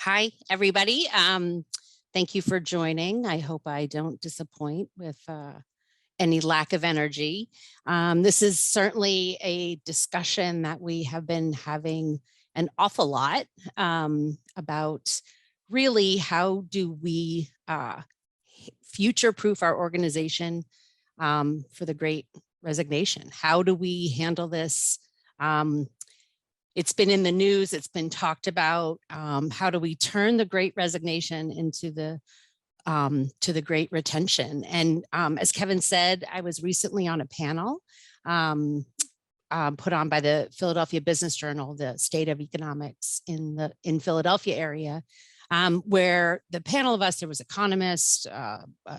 Hi, everybody. Thank you for joining. I hope I don't disappoint with any lack of energy. This is certainly a discussion that we have been having an awful lot about really how do we future-proof our organization for the Great Resignation? How do we handle this? It's been in the news, it's been talked about. How do we turn the Great Resignation into the to the Great Retention? And as Kevin said, I was recently on a panel put on by the Philadelphia Business Journal, the State of Economics in Philadelphia area, where the panel of us, there was economists,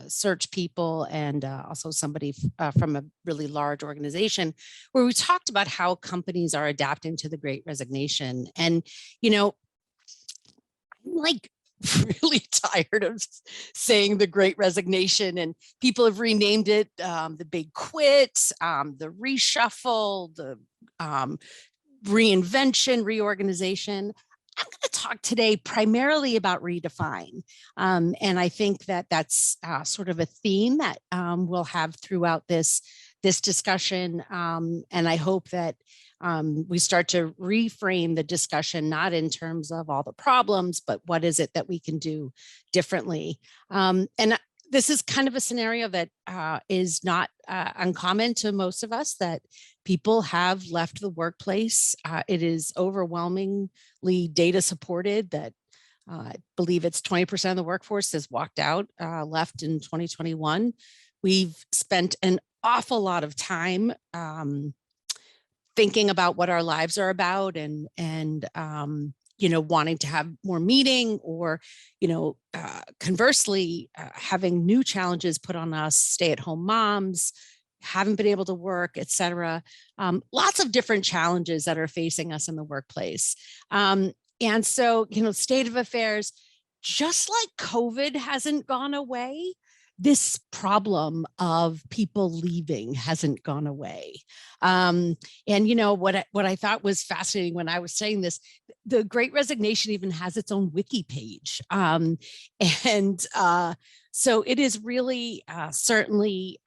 search people, and also somebody from a really large organization, where we talked about how companies are adapting to the Great Resignation. And, I'm like really tired of saying the Great Resignation, and people have renamed it the Big Quit, the Reshuffle, the Reinvention, Reorganization. I'm going to talk today primarily about Redefine. And I think that that's sort of a theme that we'll have throughout this discussion. And I hope that we start to reframe the discussion, not in terms of all the problems, but what is it that we can do differently. And this is kind of a scenario that is not uncommon to most of us, that people have left the workplace. It is overwhelmingly data supported that I believe it's 20% of the workforce has walked out, left in 2021. We've spent an awful lot of time thinking about what our lives are about, and wanting to have more meaning, or conversely, having new challenges put on us, stay-at-home moms, haven't been able to work, etc. Lots of different challenges that are facing us in the workplace. And so, state of affairs, just like COVID hasn't gone away, this problem of people leaving hasn't gone away. And what I thought was fascinating when I was saying this, the Great Resignation even has its own wiki page. So it is really certainly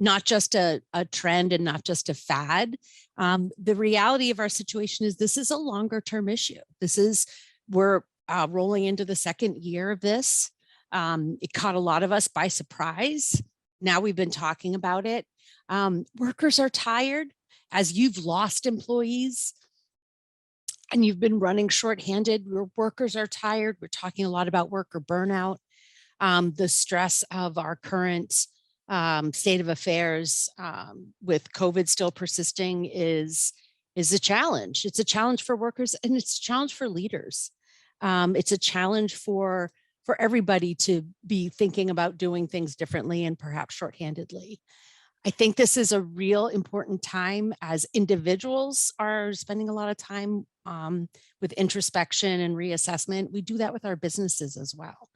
not just a trend and not just a fad. The reality of our situation is this is a longer term issue. We're rolling into the second year of this. It caught a lot of us by surprise. Now we've been talking about it. Workers are tired. As you've lost employees and you've been running shorthanded, your workers are tired. We're talking a lot about worker burnout. The stress of our current state of affairs with COVID still persisting is a challenge. It's a challenge for workers, and it's a challenge for leaders. It's a challenge for everybody to be thinking about doing things differently and perhaps shorthandedly. I think this is a real important time as individuals are spending a lot of time with introspection and reassessment. We do that with our businesses as well.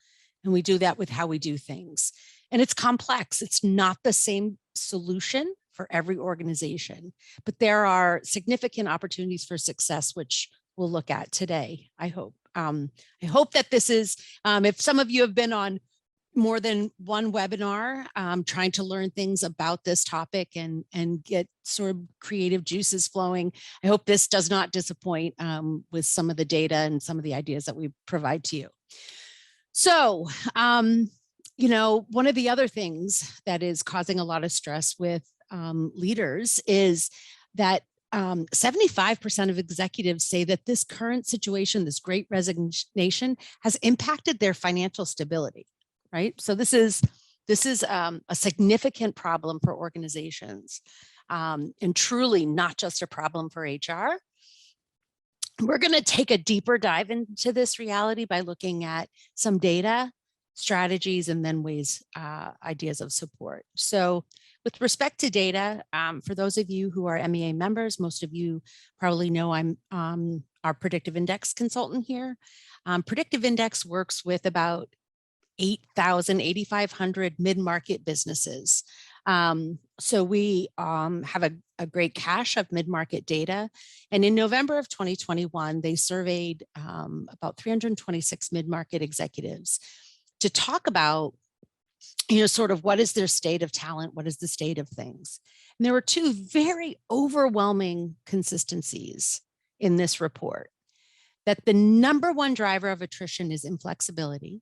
And we do that with how we do things. And it's complex. It's not the same solution for every organization, but there are significant opportunities for success, which we'll look at today, I hope. I hope that this is, if some of you have been on more than one webinar trying to learn things about this topic and get sort of creative juices flowing, I hope this does not disappoint with some of the data and some of the ideas that we provide to you. So, one of the other things that is causing a lot of stress with leaders is that 75% of executives say that this current situation, this Great Resignation, has impacted their financial stability, right? So this is a significant problem for organizations, and truly not just a problem for HR. We're going to take a deeper dive into this reality by looking at some data, strategies, and then ideas of support. So with respect to data, for those of you who are MEA members, most of you probably know I'm our predictive index consultant here. Predictive index works with about 8,000, 8,500 mid-market businesses. So we have a great cache of mid-market data. And in November of 2021, they surveyed about 326 mid-market executives to talk about, sort of what is their state of talent? What is the state of things? And there were two very overwhelming consistencies in this report, that the number one driver of attrition is inflexibility,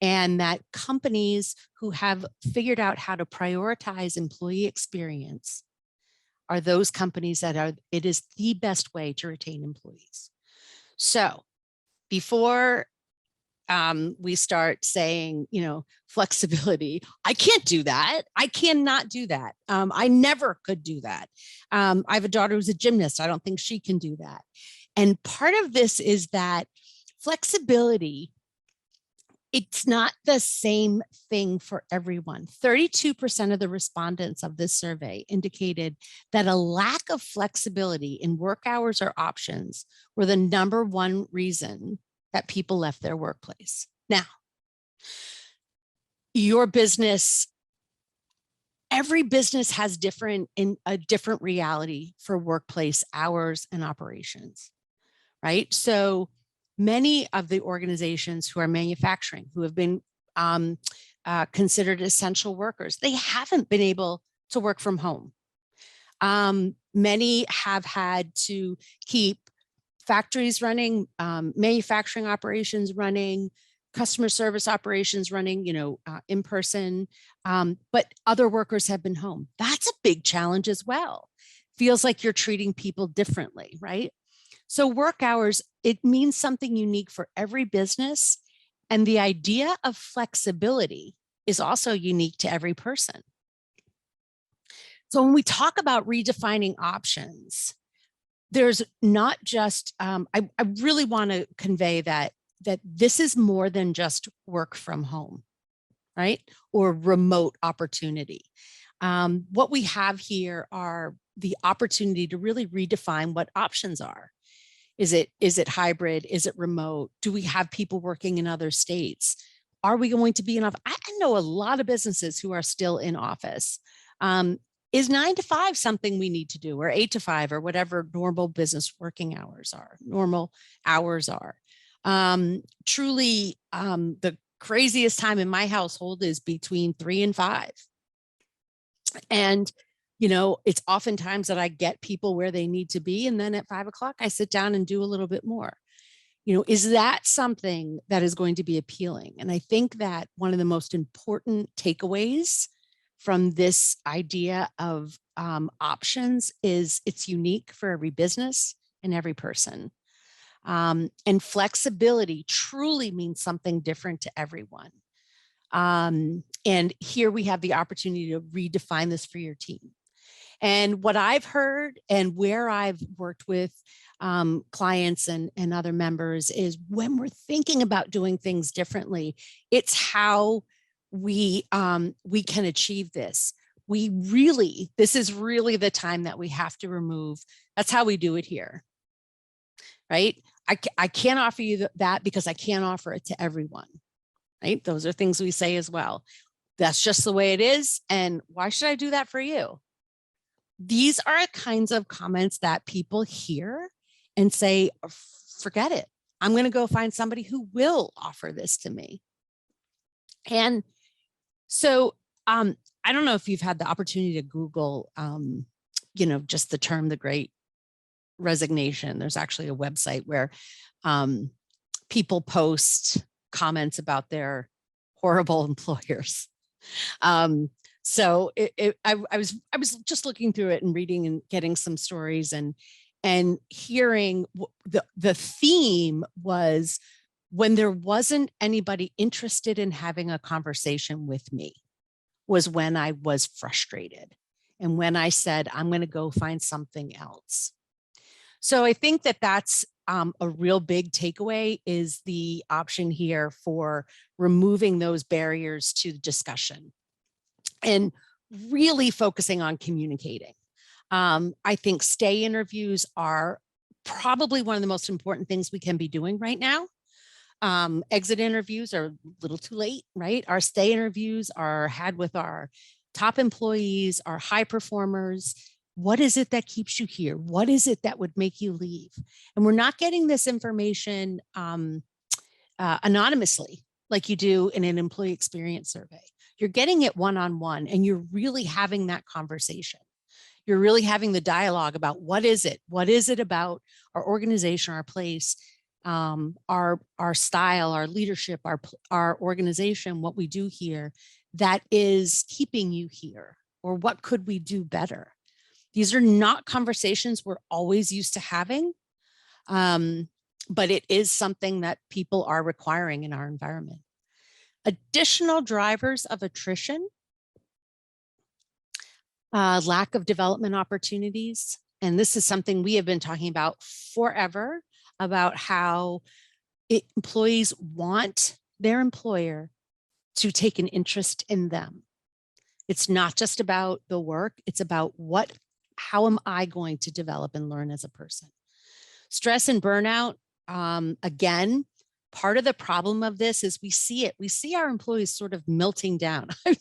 and that companies who have figured out how to prioritize employee experience are those companies it is the best way to retain employees. So before we start saying, flexibility, I can't do that. I cannot do that. I never could do that. I have a daughter who's a gymnast. I don't think she can do that. And part of this is that flexibility, it's not the same thing for everyone. 32% of the respondents of this survey indicated that a lack of flexibility in work hours or options were the number one reason that people left their workplace. Now, your business, every business has a different reality for workplace hours and operations, right? So many of the organizations who are manufacturing, who have been considered essential workers, they haven't been able to work from home. Many have had to keep factories running, manufacturing operations running, customer service operations running, in person, but other workers have been home. That's a big challenge as well. Feels like you're treating people differently, right? So work hours, it means something unique for every business. And the idea of flexibility is also unique to every person. So when we talk about redefining options, there's not just, I really want to convey that this is more than just work from home, right? Or remote opportunity. What we have here are the opportunity to really redefine what options are. Is it hybrid? Is it remote? Do we have people working in other states? Are we going to be in office? I know a lot of businesses who are still in office. Is 9 to 5 something we need to do, or 8 to 5, or whatever normal business working hours are, normal hours are? Truly, the craziest time in my household is between 3 and 5. And, it's oftentimes that I get people where they need to be. And then at 5 o'clock, I sit down and do a little bit more. Is that something that is going to be appealing? And I think that one of the most important takeaways from this idea of options is it's unique for every business and every person. And flexibility truly means something different to everyone. And here we have the opportunity to redefine this for your team. And what I've heard and where I've worked with clients and other members is, when we're thinking about doing things differently, it's how we can achieve this. This is really the time that we have to remove. That's how we do it here, right? I can't offer you that because I can't offer it to everyone, right? Those are things we say as well. That's just the way it is. And why should I do that for you? These are kinds of comments that people hear and say, forget it. I'm going to go find somebody who will offer this to me. And so I don't know if you've had the opportunity to Google, just the term, the Great Resignation. There's actually a website where people post comments about their horrible employers. So I was just looking through it and reading and getting some stories and hearing the theme was, when there wasn't anybody interested in having a conversation with me, was when I was frustrated. And when I said, I'm going to go find something else. So I think that that's a real big takeaway, is the option here for removing those barriers to discussion and really focusing on communicating. I think stay interviews are probably one of the most important things we can be doing right now. Exit interviews are a little too late, right? Our stay interviews are had with our top employees, our high performers. What is it that keeps you here? What is it that would make you leave? And we're not getting this information anonymously like you do in an employee experience survey. You're getting it one-on-one, and you're really having that conversation. You're really having the dialogue about what is it? What is it about our organization, our place, our style, our leadership, our organization, what we do here that is keeping you here, or what could we do better? These are not conversations we're always used to having, but it is something that people are requiring in our environment. Additional drivers of attrition, lack of development opportunities. And this is something we have been talking about forever, about how employees want their employer to take an interest in them. It's not just about the work, it's about how am I going to develop and learn as a person? Stress and burnout, again, part of the problem of this is we see it. We see our employees sort of melting down. I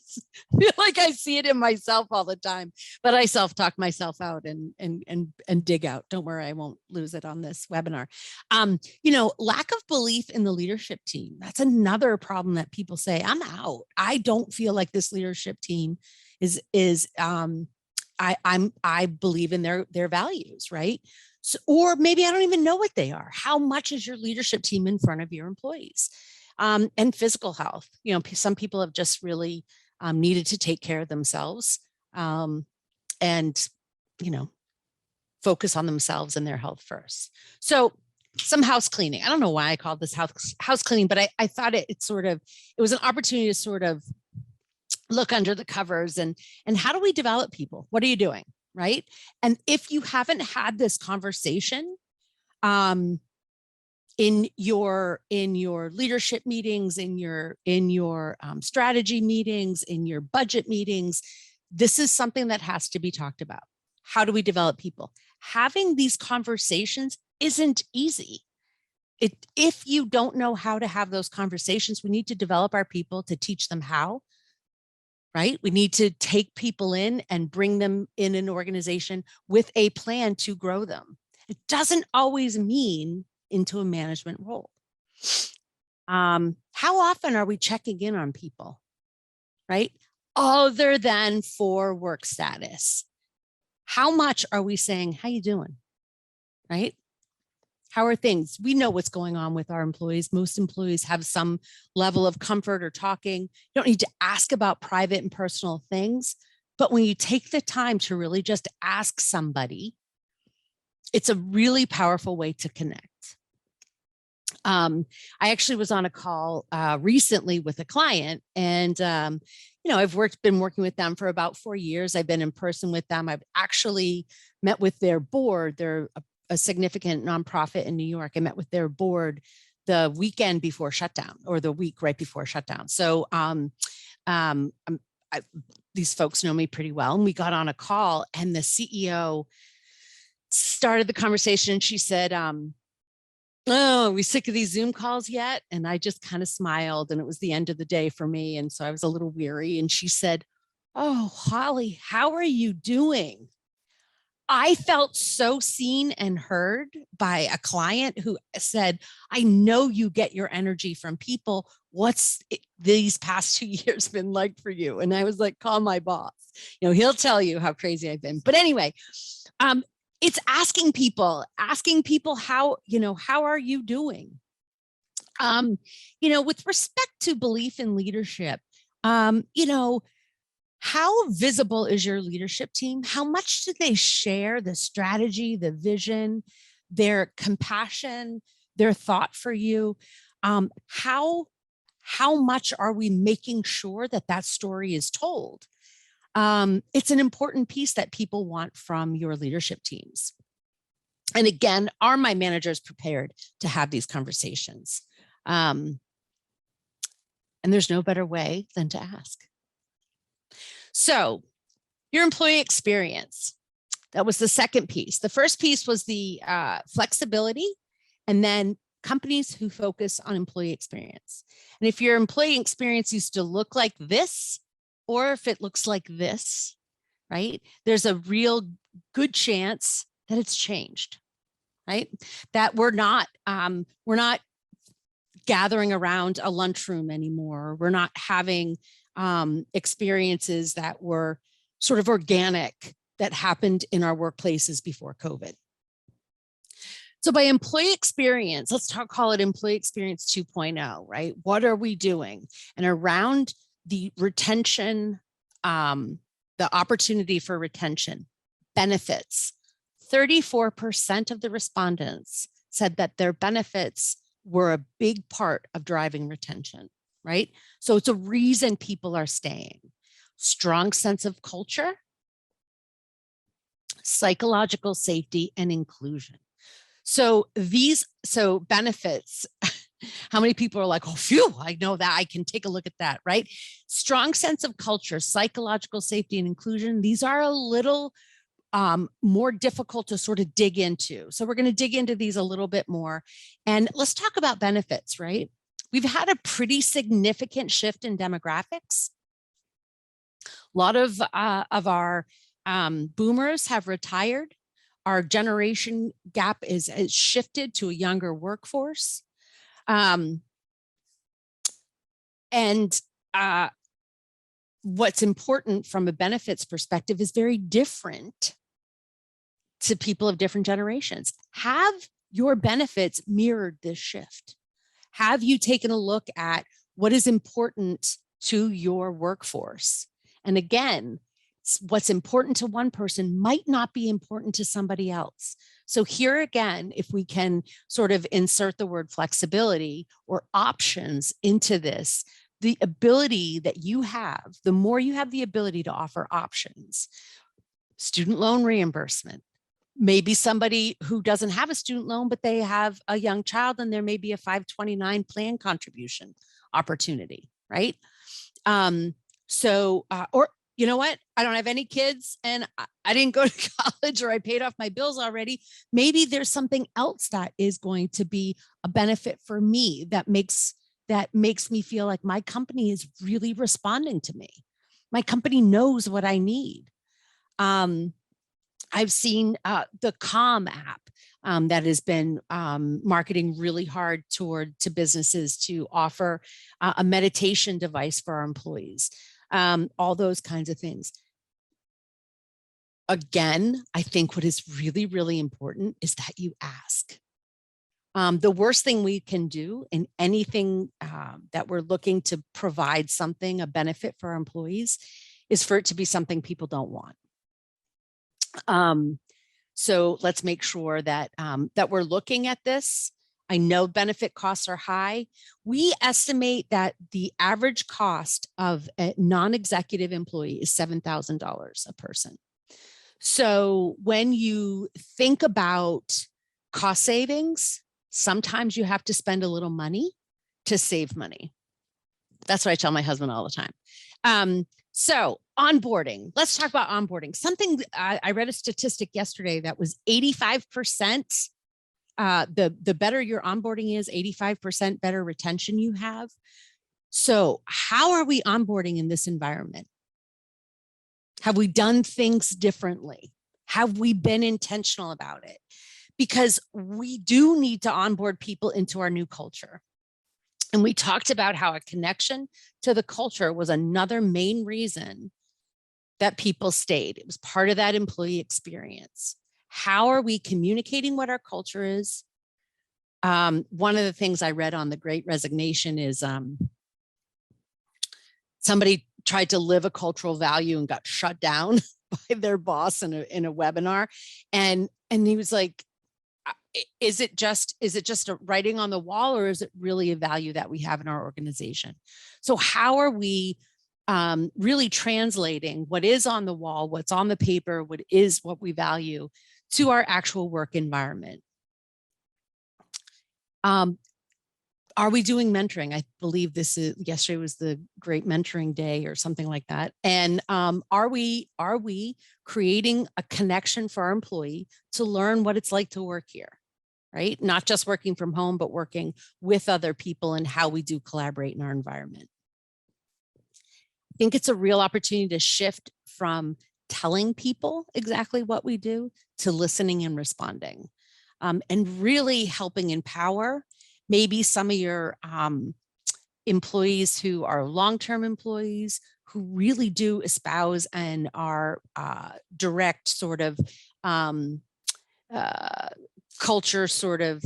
feel like I see it in myself all the time, but I self-talk myself out and dig out. Don't worry, I won't lose it on this webinar. Lack of belief in the leadership team. That's another problem that people say, I'm out. I don't feel like this leadership team I believe in their values, right? So, or maybe I don't even know what they are. How much is your leadership team in front of your employees? And physical health. Some people have just really needed to take care of themselves and, focus on themselves and their health first. So some house cleaning. I don't know why I called this house cleaning, but I thought it was an opportunity to sort of look under the covers and how do we develop people? What are you doing? Right. And if you haven't had this conversation in your leadership meetings, in your strategy meetings, in your budget meetings, this is something that has to be talked about. How do we develop people? Having these conversations isn't easy. If you don't know how to have those conversations, we need to develop our people to teach them how. Right? We need to take people in and bring them in an organization with a plan to grow them. It doesn't always mean into a management role. How often are we checking in on people, right? Other than for work status. How much are we saying, how you doing, right? How are things? We know what's going on with our employees. Most employees have some level of comfort or talking. You don't need to ask about private and personal things, but when you take the time to really just ask somebody, it's a really powerful way to connect. I actually was on a call recently with a client, and I've been working with them for about 4 years. I've been in person with them. I've actually met with their board. They're a significant nonprofit in New York. I met with their board the weekend before shutdown, or the week right before shutdown. So these folks know me pretty well, and we got on a call, and the CEO started the conversation, and she said, "Oh, are we sick of these Zoom calls yet?" And I just kind of smiled, and it was the end of the day for me, and so I was a little weary. And she said, "Oh, Holly, how are you doing?" I felt so seen and heard by a client who said, I know you get your energy from people. What's these past 2 years been like for you? And I was like, call my boss. He'll tell you how crazy I've been. But anyway, it's asking people how are you doing? With respect to belief in leadership, how visible is your leadership team? How much do they share the strategy, the vision, their compassion, their thought for you? How much are we making sure that story is told? It's an important piece that people want from your leadership teams. And again, are my managers prepared to have these conversations? And there's no better way than to ask. So your employee experience, that was the second piece. The first piece was the flexibility, and then companies who focus on employee experience. And if your employee experience used to look like this, or if it looks like this, right? There's a real good chance that it's changed, right? That we're not gathering around a lunchroom anymore. We're not having experiences that were sort of organic that happened in our workplaces before COVID. So by employee experience, let's call it employee experience 2.0, right? What are we doing? And around the retention, the opportunity for retention, benefits, 34% of the respondents said that their benefits were a big part of driving retention, right? So it's a reason people are staying. Strong sense of culture, psychological safety, and inclusion. So benefits, how many people are like, oh, phew, I know that, I can take a look at that, right? Strong sense of culture, psychological safety, and inclusion. These are a little more difficult to sort of dig into. So we're going to dig into these a little bit more. And let's talk about benefits, right? We've had a pretty significant shift in demographics. A lot of our boomers have retired. Our generation gap is shifted to a younger workforce. What's important from a benefits perspective is very different to people of different generations. Have your benefits mirrored this shift? Have you taken a look at what is important to your workforce? And again, what's important to one person might not be important to somebody else. So here again, if we can sort of insert the word flexibility or options into this, the ability that you have, the more you have the ability to offer options, student loan reimbursement, maybe somebody who doesn't have a student loan, but they have a young child and there may be a 529 plan contribution opportunity, right? Or you know what? I don't have any kids and I didn't go to college or I paid off my bills already. Maybe there's something else that is going to be a benefit for me that makes me feel like my company is really responding to me. My company knows what I need. I've seen the Calm app that has been marketing really hard to businesses to offer a meditation device for our employees. All those kinds of things. Again, I think what is really, really important is that you ask. The worst thing we can do in anything that we're looking to provide something, a benefit for our employees, is for it to be something people don't want. So let's make sure that that we're looking at this. I know benefit costs are high. We estimate that the average cost of a non-executive employee is $7,000 a person. So when you think about cost savings, sometimes you have to spend a little money to save money. That's what I tell my husband all the time. So onboarding, let's talk about onboarding. Something I read a statistic yesterday that was 85%. The better your onboarding is, 85% better retention you have. So how are we onboarding in this environment? Have we done things differently? Have we been intentional about it? Because we do need to onboard people into our new culture. And we talked about how a connection to the culture was another main reason that people stayed. It was part of that employee experience. How are we communicating what our culture is? One of the things I read on the Great Resignation is somebody tried to live a cultural value and got shut down by their boss in a webinar. And he was like, is it just a writing on the wall, or is it really a value that we have in our organization? So how are we really translating what is on the wall, what's on the paper, what we value to our actual work environment? Are we doing mentoring? I believe yesterday was the Great Mentoring Day or something like that. And are we creating a connection for our employee to learn what it's like to work here, right? Not just working from home, but working with other people and how we do collaborate in our environment. think it's a real opportunity to shift from telling people exactly what we do to listening and responding, and really helping empower maybe some of your employees who are long-term employees who really do espouse and are direct sort of culture sort of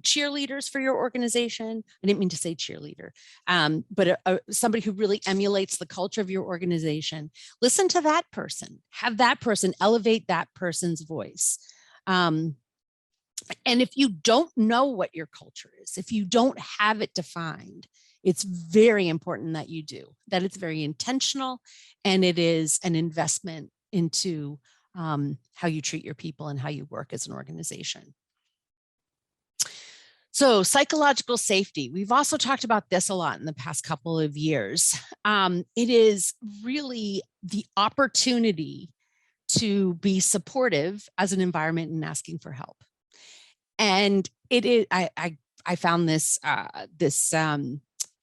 cheerleaders for your organization. I didn't mean to say cheerleader, but somebody who really emulates the culture of your organization. Listen to that person, have that person elevate that person's voice. And if you don't know what your culture is, if you don't have it defined, it's very important that you do, that it's very intentional, and it is an investment into how you treat your people and how you work as an organization. So psychological safety, we've also talked about this a lot in the past couple of years. It is really the opportunity to be supportive as an environment and asking for help. And it is, I found this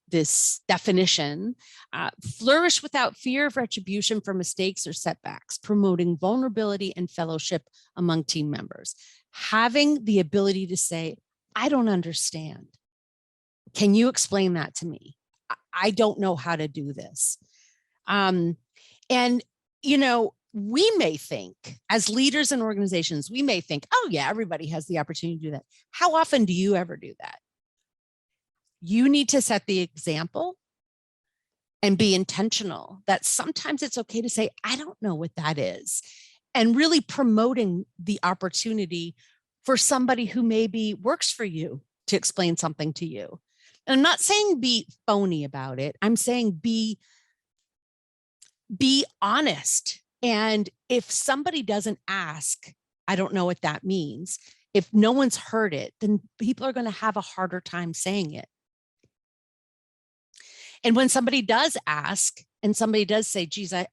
this definition, flourish without fear of retribution for mistakes or setbacks, promoting vulnerability and fellowship among team members. Having the ability to say, I don't understand. Can you explain that to me? I don't know how to do this. And, you know, we may think as leaders in organizations, we may think, oh yeah, everybody has the opportunity to do that. How often do you ever do that? You need to set the example and be intentional that sometimes it's okay to say, I don't know what that is. And really promoting the opportunity for somebody who maybe works for you to explain something to you. And I'm not saying be phony about it. I'm saying be honest. And if somebody doesn't ask, I don't know what that means. If no one's heard it, then people are going to have a harder time saying it. And when somebody does ask and somebody does say, geez, I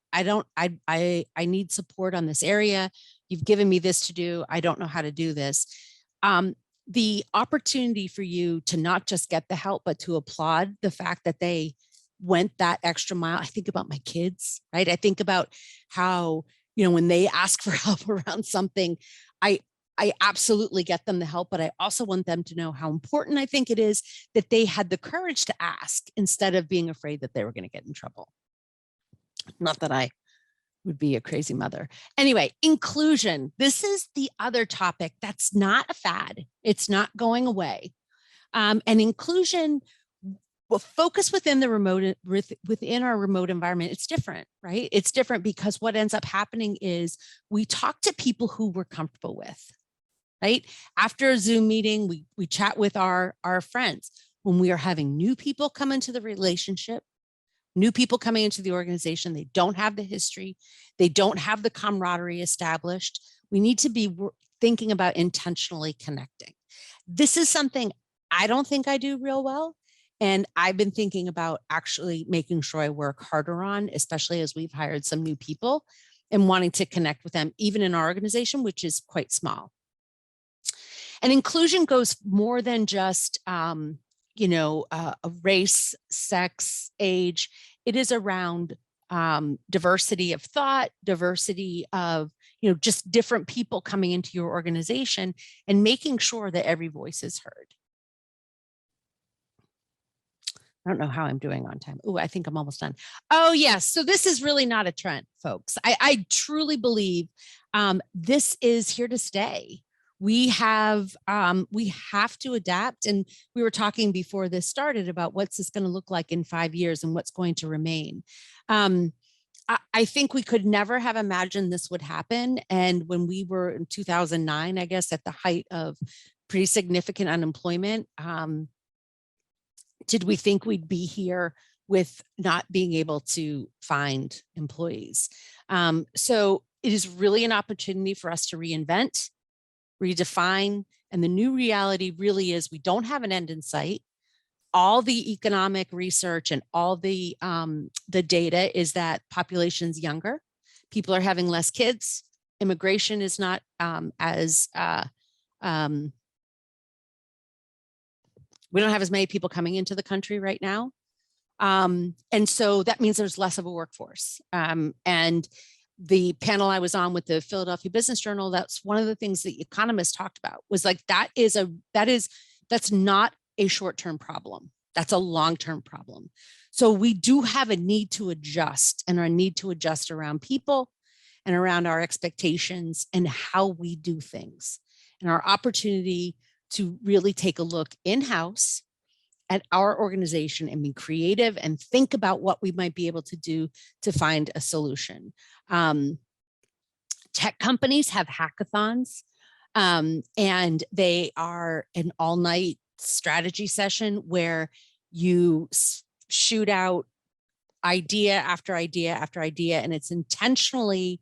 need support on this area. You've given me this to do. I don't know how to do this. The opportunity for you to not just get the help, but to applaud the fact that they went that extra mile. I think about my kids, right? I think about how, you know, when they ask for help around something, I absolutely get them the help, but I also want them to know how important I think it is that they had the courage to ask instead of being afraid that they were going to get in trouble. Not that I would be a crazy mother. Anyway, inclusion. This is the other topic that's not a fad. It's not going away. And inclusion will focus within the remote, within our remote environment. It's different, right? It's different because what ends up happening is we talk to people who we're comfortable with. Right? After a Zoom meeting, we chat with our friends. When we are having new people come into the relationship, new people coming into the organization, they don't have the history, they don't have the camaraderie established. We need to be thinking about intentionally connecting. This is something I don't think I do real well. And I've been thinking about actually making sure I work harder on, especially as we've hired some new people and wanting to connect with them, even in our organization, which is quite small. And inclusion goes more than just, you know, race, sex, age. It is around diversity of thought, diversity of, you know, just different people coming into your organization and making sure that every voice is heard. I don't know how I'm doing on time. Oh, I think I'm almost done. Oh, yes. So this is really not a trend, folks. I truly believe this is here to stay. We have to adapt. And we were talking before this started about what's this going to look like in 5 years and what's going to remain. I think we could never have imagined this would happen. And when we were in 2009, I guess at the height of pretty significant unemployment, did we think we'd be here with not being able to find employees? So it is really an opportunity for us to reinvent, redefine, and the new reality really is we don't have an end in sight. All the economic research and all the data is that population's younger, people are having less kids, immigration is not we don't have as many people coming into the country right now. And so that means there's less of a workforce. And the panel I was on with the Philadelphia Business Journal, that's one of the things that economists talked about, was like, that's not a short-term problem. That's a long-term problem. So we do have a need to adjust, and our need to adjust around people and around our expectations and how we do things, and our opportunity to really take a look in-house at our organization and be creative and think about what we might be able to do to find a solution. Tech companies have hackathons, and they are an all-night strategy session where you shoot out idea after idea after idea, and it's intentionally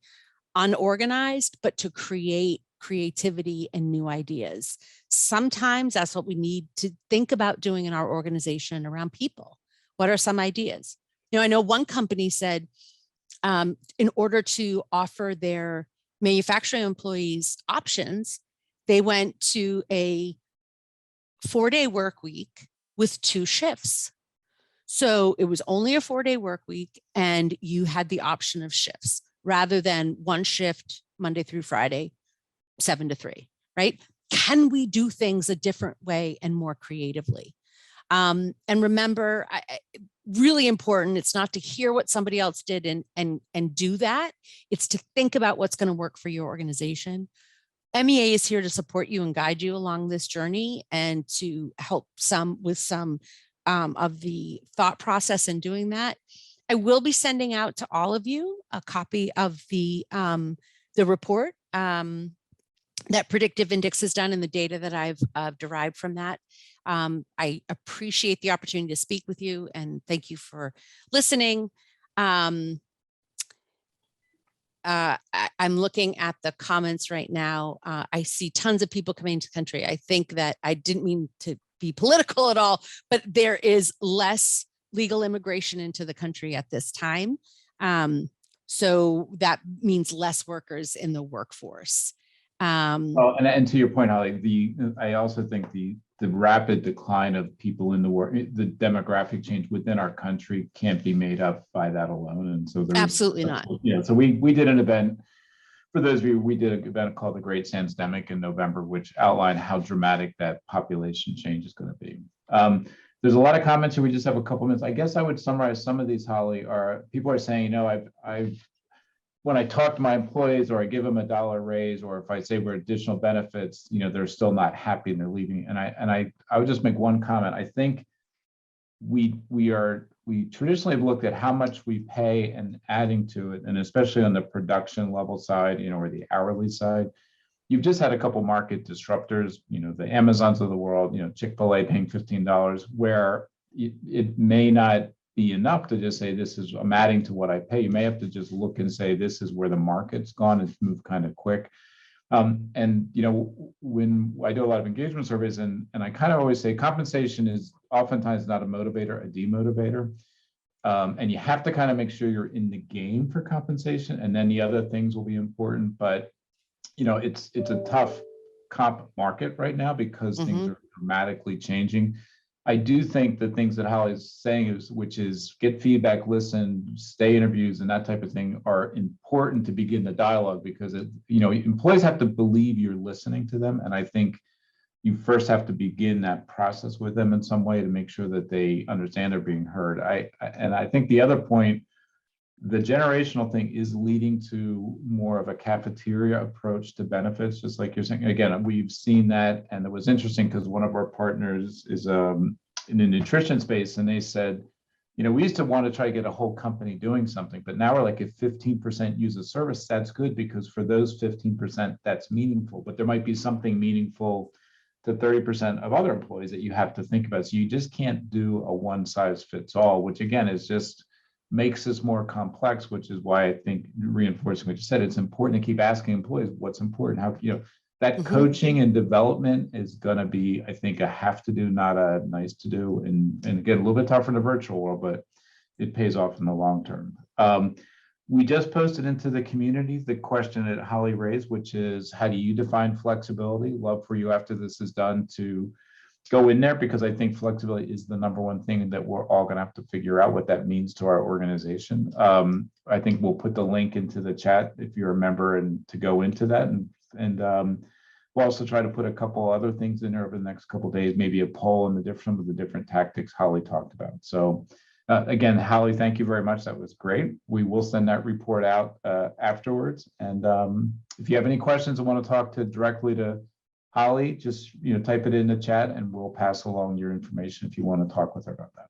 unorganized, but to create creativity and new ideas. Sometimes that's what we need to think about doing in our organization around people. What are some ideas? I know one company said, in order to offer their manufacturing employees options, they went to a 4-day work week with 2 shifts. So it was only a 4-day work week, and you had the option of shifts rather than one shift Monday through Friday, 7 to 3, right? Can we do things a different way and more creatively? And remember, really important, it's not to hear what somebody else did and do that. It's to think about what's going to work for your organization. MEA is here to support you and guide you along this journey, and to help with some of the thought process in doing that. I will be sending out to all of you a copy of the report that Predictive Index has done, and the data that I've derived from that. I appreciate the opportunity to speak with you, and thank you for listening. I'm looking at the comments right now. I see tons of people coming into the country. I think that I didn't mean to be political at all, but there is less legal immigration into the country at this time. So that means less workers in the workforce. Well, and to your point, Holly, I also think the rapid decline of people in the work, the demographic change within our country can't be made up by that alone. And so there's absolutely not. So we did an event. For those of you, we did an event called the Great Sandsdemic in November, which outlined how dramatic that population change is going to be. There's a lot of comments here. We just have a couple minutes. I guess I would summarize some of these, Holly. People are saying, when I talk to my employees, or I give them $1 raise, or if I say we're additional benefits, they're still not happy and they're leaving. And I would just make one comment. I think we traditionally have looked at how much we pay and adding to it, and especially on the production level side, or the hourly side. You've just had a couple market disruptors, the Amazons of the world, Chick-fil-A paying $15, where it may not be enough to just say, I'm adding to what I pay. You may have to just look and say, this is where the market's gone. It's moved kind of quick. And when I do a lot of engagement surveys, and I kind of always say compensation is oftentimes not a motivator, a demotivator. And you have to kind of make sure you're in the game for compensation, and then the other things will be important. But it's a tough comp market right now because things are dramatically changing. I do think the things that Holly's saying which is get feedback, listen, stay interviews, and that type of thing are important to begin the dialogue, because employees have to believe you're listening to them, and I think you first have to begin that process with them in some way to make sure that they understand they're being heard. I think the other point, the generational thing is leading to more of a cafeteria approach to benefits, just like you're saying. Again, we've seen that, and it was interesting because one of our partners is in the nutrition space, and they said, we used to want to try to get a whole company doing something, but now we're like, if 15% use a service, that's good, because for those 15%, that's meaningful. But there might be something meaningful to 30% of other employees that you have to think about. So you just can't do a one size fits all, which again is just makes this more complex, which is why I think, reinforcing what you said, it's important to keep asking employees what's important. How, that coaching and development is going to be, I think, a have to do, not a nice to do, and get a little bit tougher in the virtual world, but it pays off in the long term. We just posted into the community the question that Holly raised, which is, how do you define flexibility? Love for you, after this is done, to go in there, because I think flexibility is the number one thing that we're all going to have to figure out what that means to our organization. I think we'll put the link into the chat if you're a member and to go into that. And we'll also try to put a couple other things in there over the next couple of days, maybe a poll on some of the different tactics Holly talked about. So again, Holly, thank you very much. That was great. We will send that report out afterwards. And if you have any questions and want to talk directly to Holly, just type it in the chat and we'll pass along your information if you want to talk with her about that.